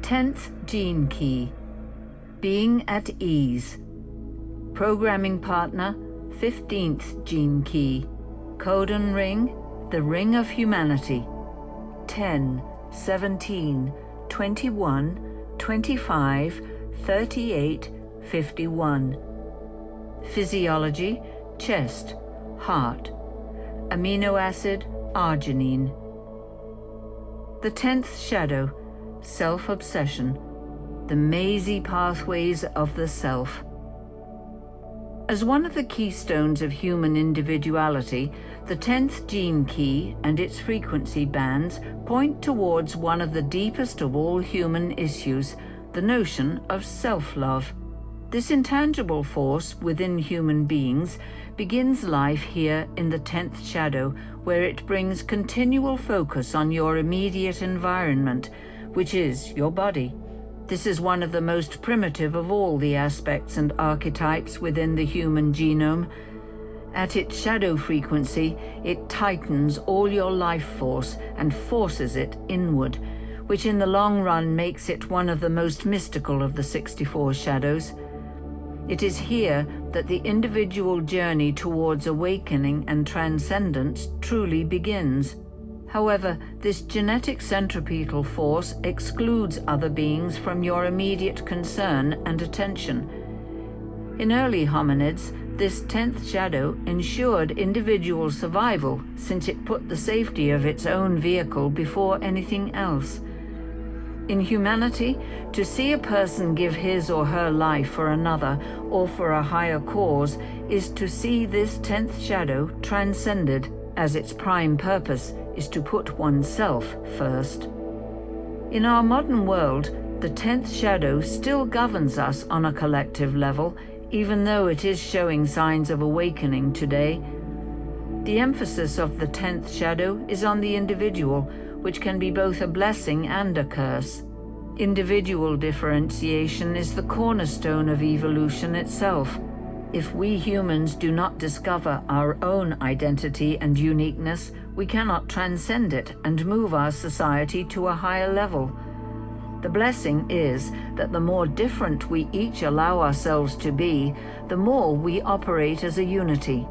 10th gene key, being at ease. Programming partner, 15th gene key, codon ring, the ring of humanity. 10, 17, 21, 25, 38, 51. Physiology, chest, heart. Amino acid, arginine. The 10th shadow, self-obsession, the mazy pathways of the self. As one of the keystones of human individuality, the 10th gene key and its frequency bands point towards one of the deepest of all human issues, the notion of self-love. This intangible force within human beings begins life here in the 10th shadow, where it brings continual focus on your immediate environment, which is your body. This is one of the most primitive of all the aspects and archetypes within the human genome. At its shadow frequency, it tightens all your life force and forces it inward, which in the long run makes it one of the most mystical of the 64 shadows. It is here that the individual journey towards awakening and transcendence truly begins. However, this genetic centripetal force excludes other beings from your immediate concern and attention. In early hominids, this 10th shadow ensured individual survival, since it put the safety of its own vehicle before anything else. In humanity, to see a person give his or her life for another or for a higher cause is to see this 10th shadow transcended, as its prime purpose is to put oneself first. In our modern world, the 10th shadow still governs us on a collective level, even though it is showing signs of awakening today. The emphasis of the 10th shadow is on the individual, which can be both a blessing and a curse. Individual differentiation is the cornerstone of evolution itself. If we humans do not discover our own identity and uniqueness, we cannot transcend it and move our society to a higher level. The blessing is that the more different we each allow ourselves to be, the more we operate as a unity.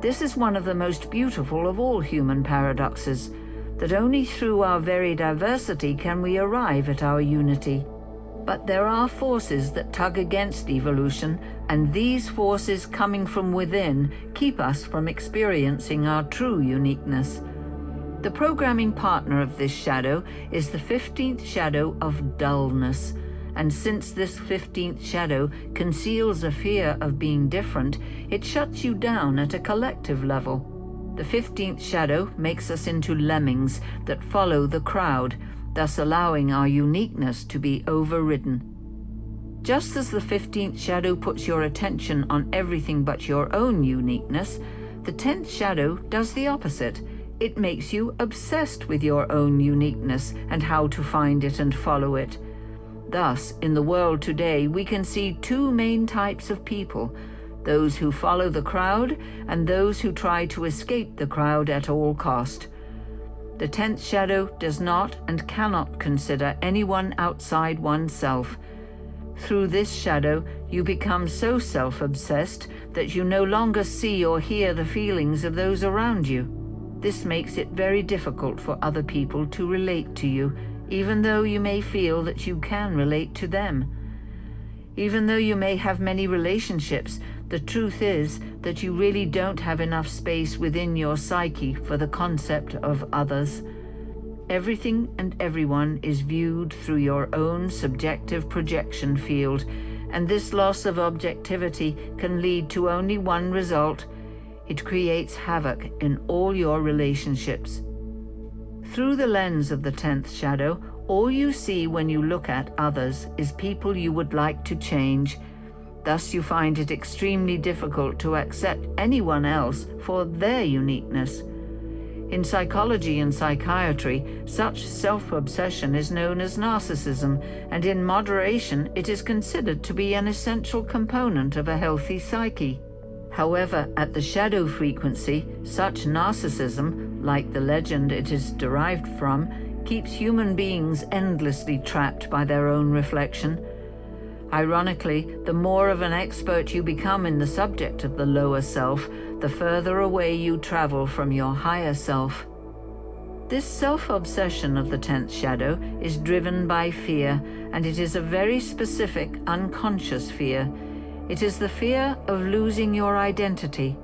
This is one of the most beautiful of all human paradoxes, that only through our very diversity can we arrive at our unity. But there are forces that tug against evolution, and these forces coming from within keep us from experiencing our true uniqueness. The programming partner of this shadow is the 15th shadow of dullness, and since this 15th shadow conceals a fear of being different, it shuts you down at a collective level. The 15th shadow makes us into lemmings that follow the crowd, thus allowing our uniqueness to be overridden. Just as the 15th shadow puts your attention on everything but your own uniqueness, the 10th shadow does the opposite. It makes you obsessed with your own uniqueness and how to find it and follow it. Thus, in the world today, we can see two main types of people: those who follow the crowd and those who try to escape the crowd at all cost. The 10th shadow does not and cannot consider anyone outside oneself. Through this shadow, you become so self-obsessed that you no longer see or hear the feelings of those around you. This makes it very difficult for other people to relate to you, even though you may feel that you can relate to them. Even though you may have many relationships, the truth is that you really don't have enough space within your psyche for the concept of others. Everything and everyone is viewed through your own subjective projection field, and this loss of objectivity can lead to only one result: it creates havoc in all your relationships. Through the lens of the 10th shadow, all you see when you look at others is people you would like to change. Thus you find it extremely difficult to accept anyone else for their uniqueness. In psychology and psychiatry, such self-obsession is known as narcissism, and in moderation it is considered to be an essential component of a healthy psyche. However, at the shadow frequency, such narcissism, like the legend it is derived from, keeps human beings endlessly trapped by their own reflection. Ironically, the more of an expert you become in the subject of the lower self, the further away you travel from your higher self. This self-obsession of the 10th shadow is driven by fear, and it is a very specific, unconscious fear. It is the fear of losing your identity.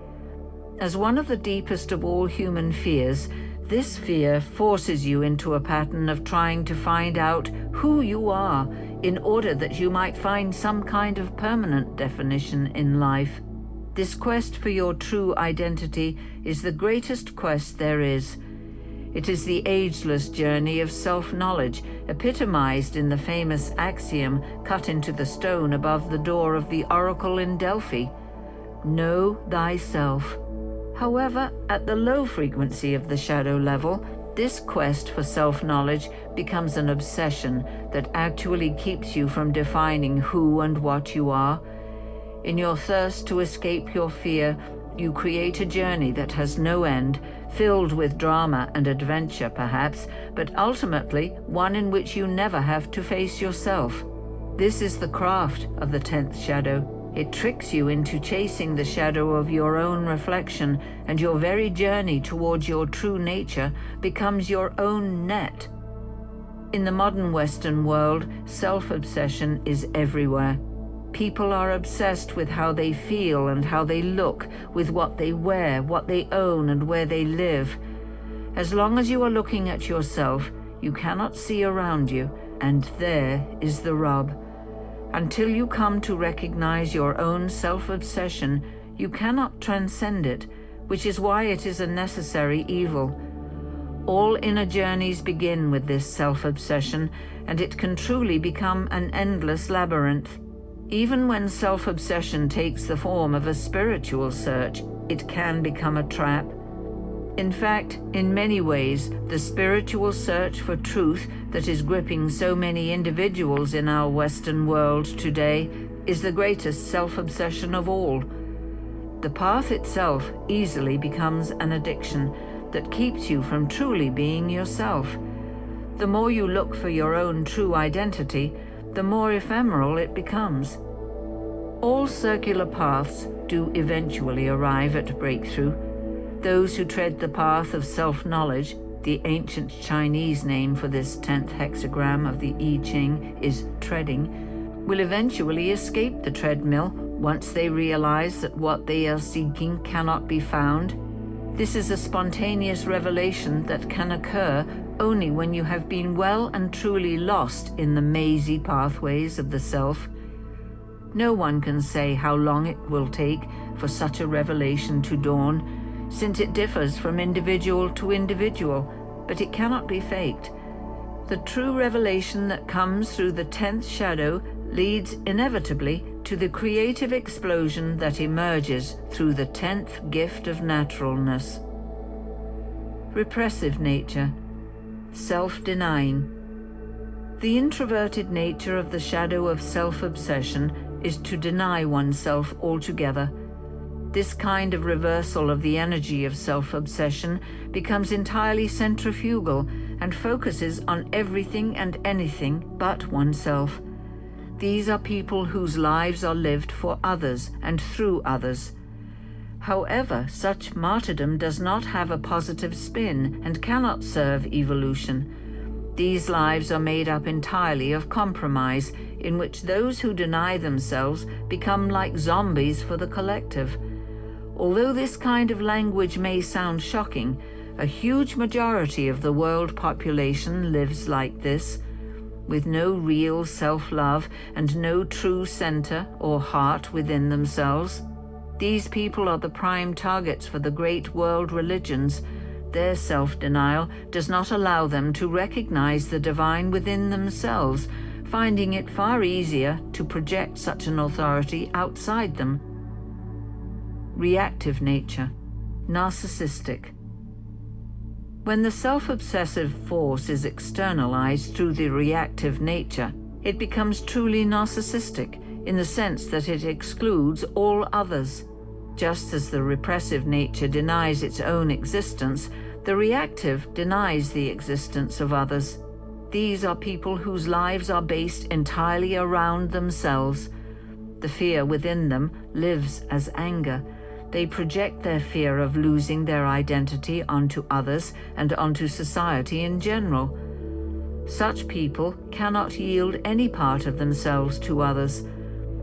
As one of the deepest of all human fears, this fear forces you into a pattern of trying to find out who you are in order that you might find some kind of permanent definition in life. This quest for your true identity is the greatest quest there is. It is the ageless journey of self-knowledge, epitomized in the famous axiom cut into the stone above the door of the oracle in Delphi: know thyself. However, at the low frequency of the shadow level, this quest for self-knowledge becomes an obsession that actually keeps you from defining who and what you are. In your thirst to escape your fear, you create a journey that has no end, filled with drama and adventure perhaps, but ultimately one in which you never have to face yourself. This is the craft of the 10th shadow. It tricks you into chasing the shadow of your own reflection, and your very journey towards your true nature becomes your own net. In the modern Western world, self-obsession is everywhere. People are obsessed with how they feel and how they look, with what they wear, what they own, and where they live. As long as you are looking at yourself, you cannot see around you, and there is the rub. Until you come to recognize your own self-obsession, you cannot transcend it, which is why it is a necessary evil. All inner journeys begin with this self-obsession, and it can truly become an endless labyrinth. Even when self-obsession takes the form of a spiritual search, it can become a trap. In fact, in many ways, the spiritual search for truth that is gripping so many individuals in our Western world today is the greatest self-obsession of all. The path itself easily becomes an addiction that keeps you from truly being yourself. The more you look for your own true identity, the more ephemeral it becomes. All circular paths do eventually arrive at breakthrough. Those who tread the path of self-knowledge, the ancient Chinese name for this 10th hexagram of the I Ching is treading, will eventually escape the treadmill once they realize that what they are seeking cannot be found. This is a spontaneous revelation that can occur only when you have been well and truly lost in the mazy pathways of the self. No one can say how long it will take for such a revelation to dawn, since it differs from individual to individual, but it cannot be faked. The true revelation that comes through the 10th shadow leads inevitably to the creative explosion that emerges through the 10th gift of naturalness. Repressive nature, self-denying. The introverted nature of the shadow of self-obsession is to deny oneself altogether. This kind of reversal of the energy of self-obsession becomes entirely centrifugal and focuses on everything and anything but oneself. These are people whose lives are lived for others and through others. However, such martyrdom does not have a positive spin and cannot serve evolution. These lives are made up entirely of compromise, in which those who deny themselves become like zombies for the collective. Although this kind of language may sound shocking, a huge majority of the world population lives like this, with no real self-love and no true center or heart within themselves. These people are the prime targets for the great world religions. Their self-denial does not allow them to recognize the divine within themselves, finding it far easier to project such an authority outside them. Reactive nature, narcissistic. When the self-obsessive force is externalized through the reactive nature, it becomes truly narcissistic in the sense that it excludes all others. Just as the repressive nature denies its own existence, The reactive denies the existence of others. These are people whose lives are based entirely around themselves. The fear within them lives as anger. They project their fear of losing their identity onto others and onto society in general. Such people cannot yield any part of themselves to others.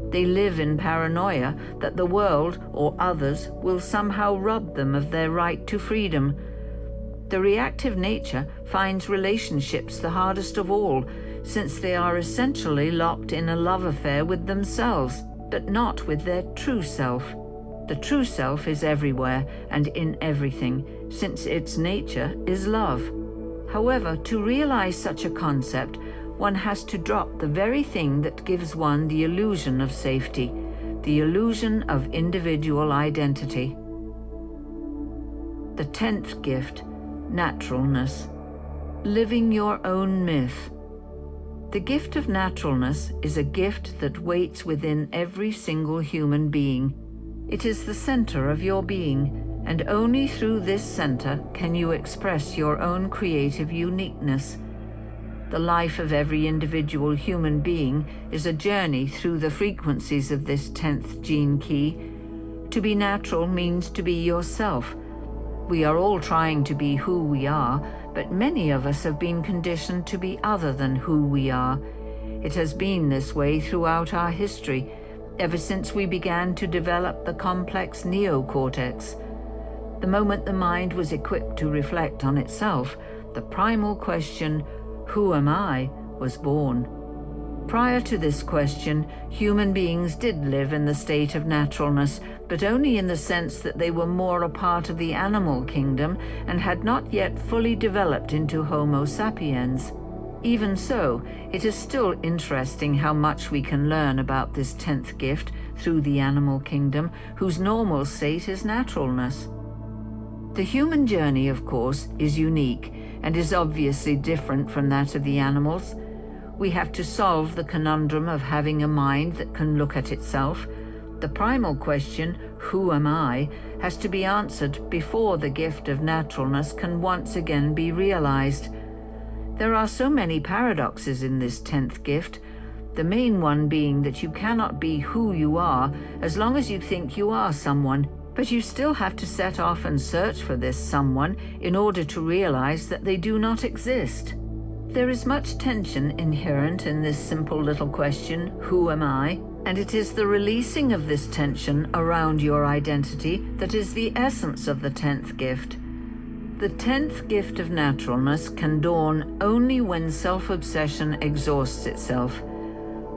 They live in paranoia that the world or others will somehow rob them of their right to freedom. The reactive nature finds relationships the hardest of all, since they are essentially locked in a love affair with themselves, but not with their true self. The true self is everywhere and in everything, since its nature is love. However, to realize such a concept, one has to drop the very thing that gives one the illusion of safety, the illusion of individual identity. The 10th gift, naturalness. Living your own myth. The gift of naturalness is a gift that waits within every single human being. It is the center of your being, and only through this center can you express your own creative uniqueness. The life of every individual human being is a journey through the frequencies of this 10th gene key. To be natural means to be yourself. We are all trying to be who we are, but many of us have been conditioned to be other than who we are. It has been this way throughout our history, ever since we began to develop the complex neocortex. The moment the mind was equipped to reflect on itself, the primal question, "Who am I?" was born. Prior to this question, human beings did live in the state of naturalness, but only in the sense that they were more a part of the animal kingdom and had not yet fully developed into Homo sapiens. Even so, it is still interesting how much we can learn about this 10th gift through the animal kingdom, whose normal state is naturalness. The human journey, of course, is unique and is obviously different from that of the animals. We have to solve the conundrum of having a mind that can look at itself. The primal question, "Who am I?" has to be answered before the gift of naturalness can once again be realized. There are so many paradoxes in this 10th gift, the main one being that you cannot be who you are as long as you think you are someone, but you still have to set off and search for this someone in order to realize that they do not exist. There is much tension inherent in this simple little question, "Who am I?" And it is the releasing of this tension around your identity that is the essence of the 10th gift. The 10th gift of naturalness can dawn only when self-obsession exhausts itself.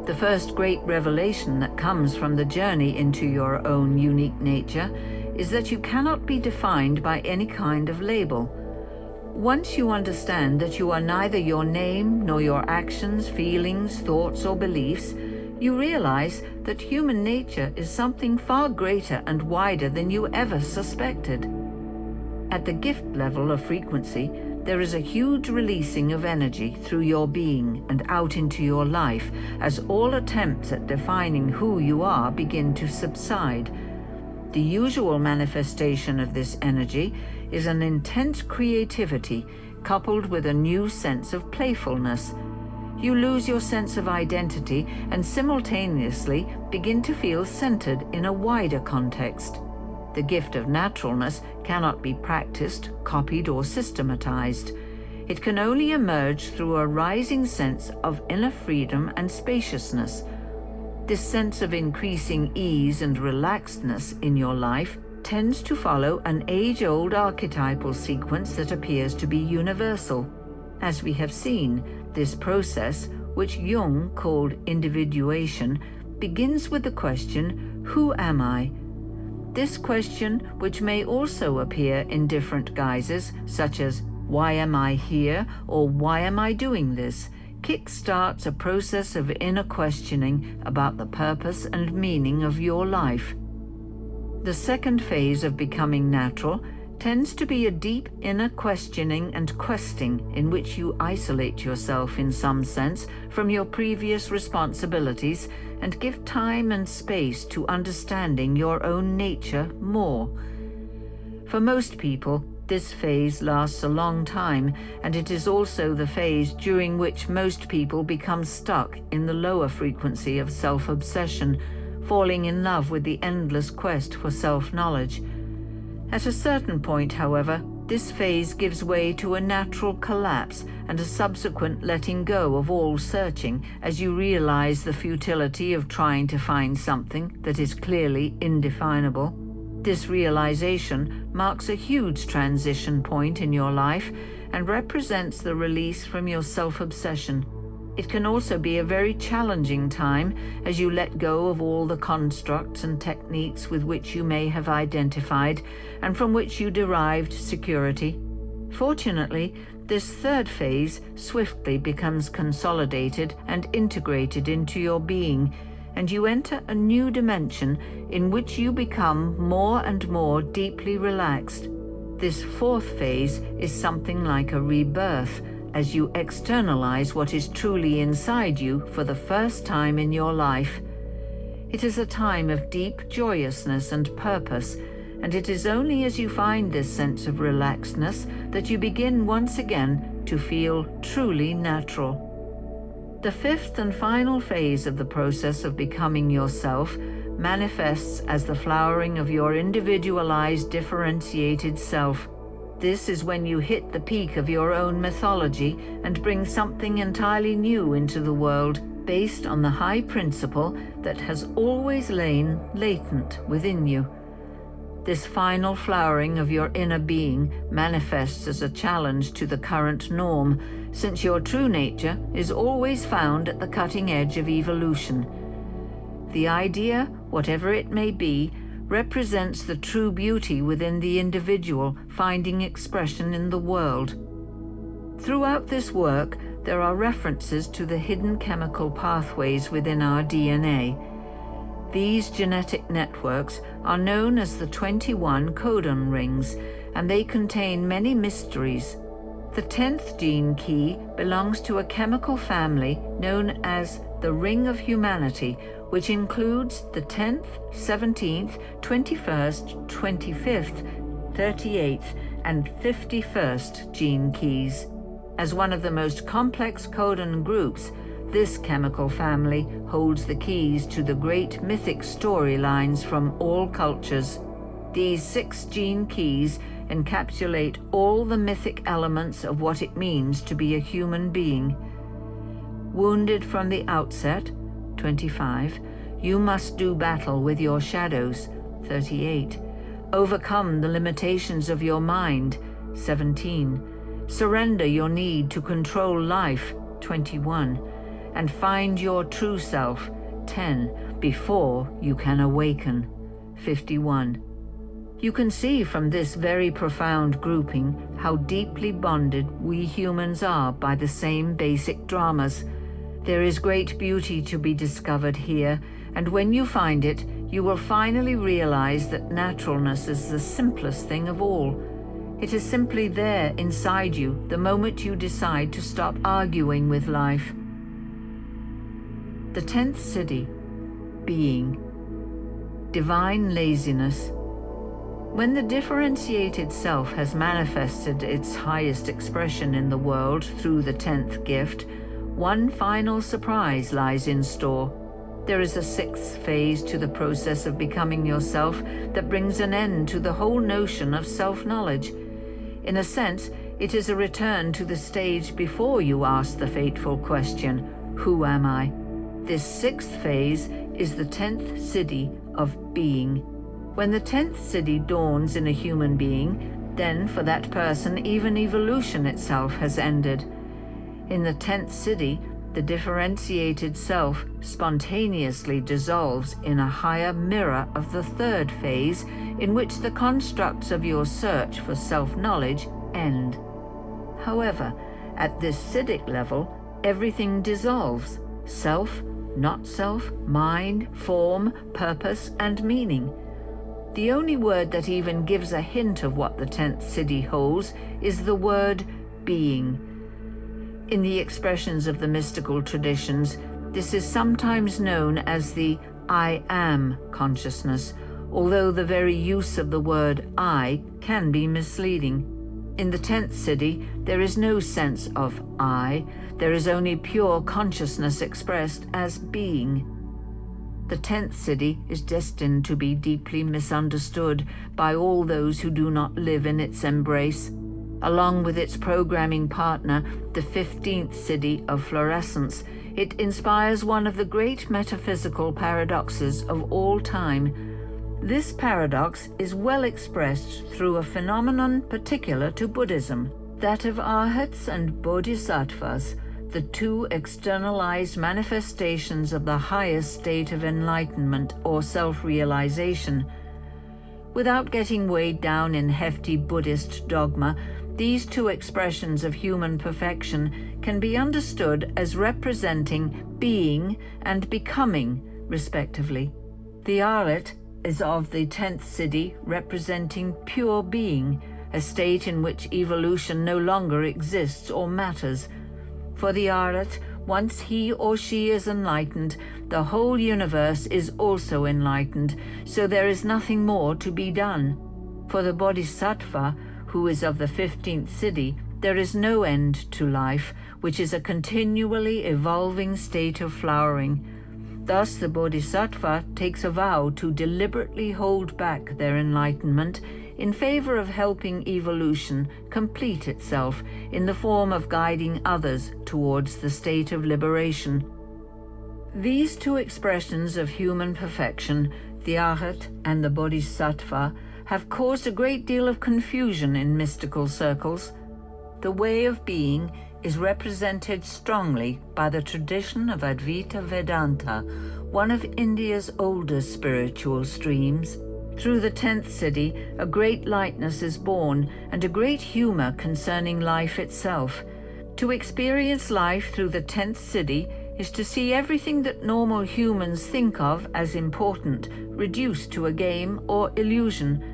The first great revelation that comes from the journey into your own unique nature is that you cannot be defined by any kind of label. Once you understand that you are neither your name nor your actions, feelings, thoughts, or beliefs, you realize that human nature is something far greater and wider than you ever suspected. At the gift level of frequency, there is a huge releasing of energy through your being and out into your life as all attempts at defining who you are begin to subside. The usual manifestation of this energy is an intense creativity coupled with a new sense of playfulness. You lose your sense of identity and simultaneously begin to feel centered in a wider context. The gift of naturalness cannot be practiced, copied, or systematized. It can only emerge through a rising sense of inner freedom and spaciousness. This sense of increasing ease and relaxedness in your life tends to follow an age-old archetypal sequence that appears to be universal. As we have seen, this process, which Jung called individuation, begins with the question, "Who am I?" This question, which may also appear in different guises, such as "Why am I here?" or "Why am I doing this?" kick-starts a process of inner questioning about the purpose and meaning of your life. The second phase of becoming natural tends to be a deep inner questioning and questing in which you isolate yourself in some sense from your previous responsibilities and give time and space to understanding your own nature more. For most people, This phase lasts a long time, and it is also the phase during which most people become stuck in the lower frequency of self-obsession, falling in love with the endless quest for self-knowledge. At a certain point, however, this phase gives way to a natural collapse and a subsequent letting go of all searching as you realize the futility of trying to find something that is clearly indefinable. This realization marks a huge transition point in your life and represents the release from your self-obsession. It can also be a very challenging time as you let go of all the constructs and techniques with which you may have identified and from which you derived security. Fortunately, this third phase swiftly becomes consolidated and integrated into your being, and you enter a new dimension in which you become more and more deeply relaxed. This fourth phase is something like a rebirth, as you externalize what is truly inside you for the first time in your life. It is a time of deep joyousness and purpose, and it is only as you find this sense of relaxedness that you begin once again to feel truly natural. The fifth and final phase of the process of becoming yourself manifests as the flowering of your individualized, differentiated self. This is when you hit the peak of your own mythology and bring something entirely new into the world, based on the high principle that has always lain latent within you. This final flowering of your inner being manifests as a challenge to the current norm, since your true nature is always found at the cutting edge of evolution. The idea, whatever it may be, represents the true beauty within the individual finding expression in the world. Throughout this work, there are references to the hidden chemical pathways within our DNA. These genetic networks are known as the 21 codon rings, and they contain many mysteries. The 10th gene key belongs to a chemical family known as the Ring of Humanity, which includes the 10th, 17th, 21st, 25th, 38th, and 51st gene keys. As one of the most complex codon groups, this chemical family holds the keys to the great mythic storylines from all cultures. These 6 gene keys encapsulate all the mythic elements of what it means to be a human being. Wounded from the outset, 25, you must do battle with your shadows, 38. Overcome the limitations of your mind, 17. Surrender your need to control life, 21. And find your true self, 10, before you can awaken, 51. You can see from this very profound grouping how deeply bonded we humans are by the same basic dramas. There is great beauty to be discovered here, and when you find it, you will finally realize that naturalness is the simplest thing of all. It is simply there inside you the moment you decide to stop arguing with life. The 10th siddhi, being. Divine laziness. When the differentiated self has manifested its highest expression in the world through the 10th gift, one final surprise lies in store. There is a 6th phase to the process of becoming yourself that brings an end to the whole notion of self-knowledge. In a sense, it is a return to the stage before you ask the fateful question, who am I? This 6th phase is the 10th siddhi of being. When the 10th siddhi dawns in a human being, then for that person even evolution itself has ended. In the 10th siddhi, the differentiated self spontaneously dissolves in a higher mirror of the 3rd phase, in which the constructs of your search for self-knowledge end. However, at this siddhic level, everything dissolves: self, not self, mind, form, purpose, and meaning. The only word that even gives a hint of what the 10th siddhi holds is the word being. In the expressions of the mystical traditions, this is sometimes known as the I am consciousness, although the very use of the word I can be misleading. In the 10th city, there is no sense of I, there is only pure consciousness expressed as being. The 10th city is destined to be deeply misunderstood by all those who do not live in its embrace. Along with its programming partner, the 15th city of fluorescence, it inspires one of the great metaphysical paradoxes of all time. This paradox is well expressed through a phenomenon particular to Buddhism, that of arhats and bodhisattvas, the two externalized manifestations of the highest state of enlightenment or self-realization. Without getting weighed down in hefty Buddhist dogma, these two expressions of human perfection can be understood as representing being and becoming, respectively. The arhat is of the 10th city, representing pure being, a state in which evolution no longer exists or matters. For the arhat, once he or she is enlightened, the whole universe is also enlightened, so there is nothing more to be done. For the bodhisattva, who is of the 15th city, there is no end to life, which is a continually evolving state of flowering. Thus the bodhisattva takes a vow to deliberately hold back their enlightenment in favor of helping evolution complete itself in the form of guiding others towards the state of liberation. These two expressions of human perfection, the arhat and the bodhisattva, have caused a great deal of confusion in mystical circles. The way of being is represented strongly by the tradition of Advaita Vedanta, one of India's oldest spiritual streams. Through the 10th city, a great lightness is born and a great humor concerning life itself. To experience life through the 10th city is to see everything that normal humans think of as important reduced to a game or illusion.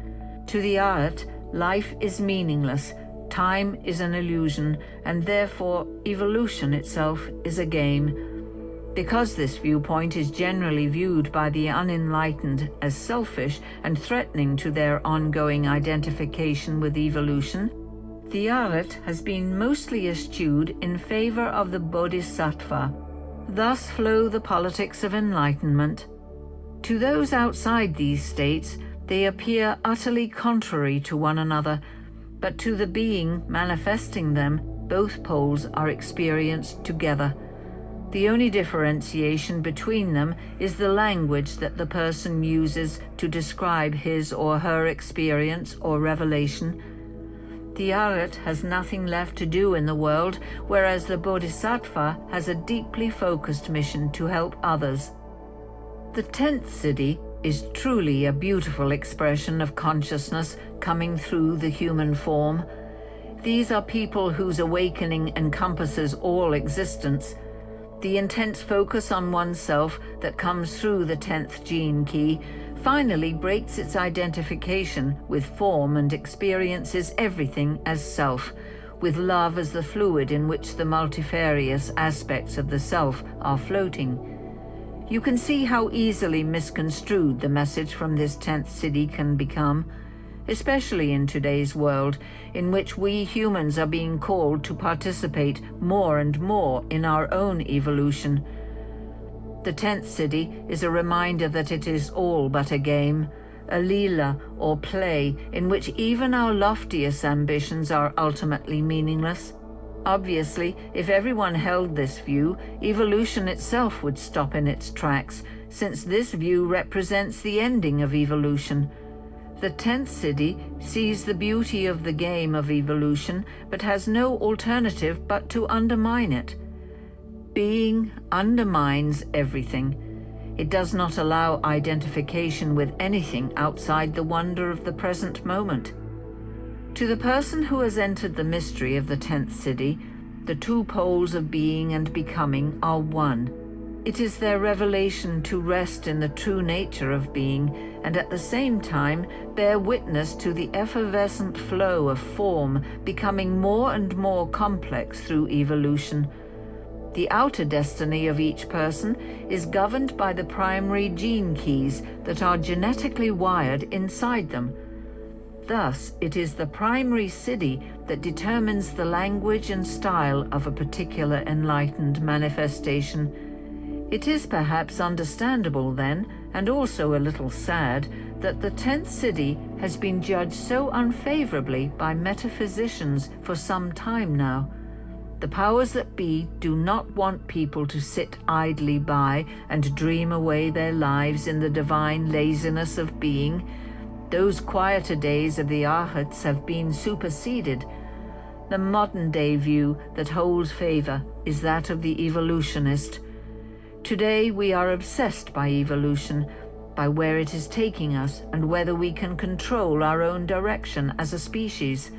To the arhat, life is meaningless, time is an illusion, and therefore evolution itself is a game. Because this viewpoint is generally viewed by the unenlightened as selfish and threatening to their ongoing identification with evolution, the arhat has been mostly eschewed in favor of the bodhisattva. Thus flow the politics of enlightenment. To those outside these states, they appear utterly contrary to one another, but to the being manifesting them, both poles are experienced together. The only differentiation between them is the language that the person uses to describe his or her experience or revelation. The arhat has nothing left to do in the world, whereas the bodhisattva has a deeply focused mission to help others. The 10th city is truly a beautiful expression of consciousness coming through the human form. These are people whose awakening encompasses all existence. The intense focus on oneself that comes through the 10th gene key finally breaks its identification with form and experiences everything as self, with love as the fluid in which the multifarious aspects of the self are floating. You can see how easily misconstrued the message from this 10th city can become, especially in today's world, in which we humans are being called to participate more and more in our own evolution. The 10th city is a reminder that it is all but a game, a leela or play in which even our loftiest ambitions are ultimately meaningless. Obviously, if everyone held this view, evolution itself would stop in its tracks, since this view represents the ending of evolution. The 10th city sees the beauty of the game of evolution, but has no alternative but to undermine it. Being undermines everything. It does not allow identification with anything outside the wonder of the present moment. To the person who has entered the mystery of the 10th city, the two poles of being and becoming are one. It is their revelation to rest in the true nature of being, and at the same time bear witness to the effervescent flow of form becoming more and more complex through evolution. The outer destiny of each person is governed by the primary gene keys that are genetically wired inside them. Thus, it is the primary siddhi that determines the language and style of a particular enlightened manifestation. It is perhaps understandable then, and also a little sad, that the 10th siddhi has been judged so unfavorably by metaphysicians for some time now. The powers that be do not want people to sit idly by and dream away their lives in the divine laziness of being. Those quieter days of the arhats have been superseded. The modern-day view that holds favor is that of the evolutionist. Today we are obsessed by evolution, by where it is taking us and whether we can control our own direction as a species.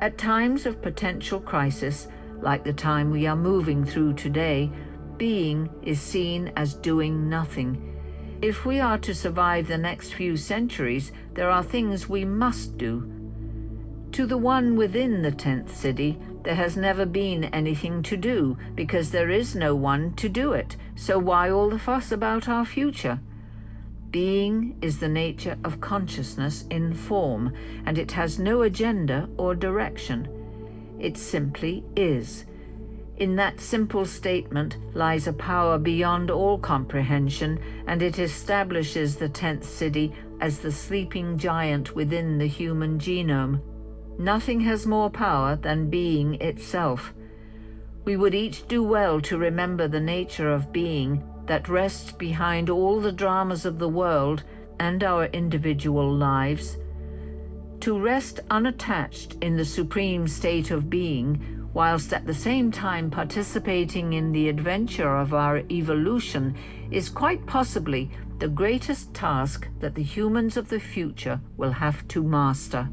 At times of potential crisis, like the time we are moving through today, being is seen as doing nothing. If we are to survive the next few centuries, there are things we must do. To the one within the 10th siddhi, there has never been anything to do, because there is no one to do it, so why all the fuss about our future? Being is the nature of consciousness in form, and it has no agenda or direction. It simply is. In that simple statement lies a power beyond all comprehension, and it establishes the 10th siddhi as the sleeping giant within the human genome. Nothing has more power than being itself. We would each do well to remember the nature of being that rests behind all the dramas of the world and our individual lives. To rest unattached in the supreme state of being, whilst at the same time participating in the adventure of our evolution, is quite possibly the greatest task that the humans of the future will have to master.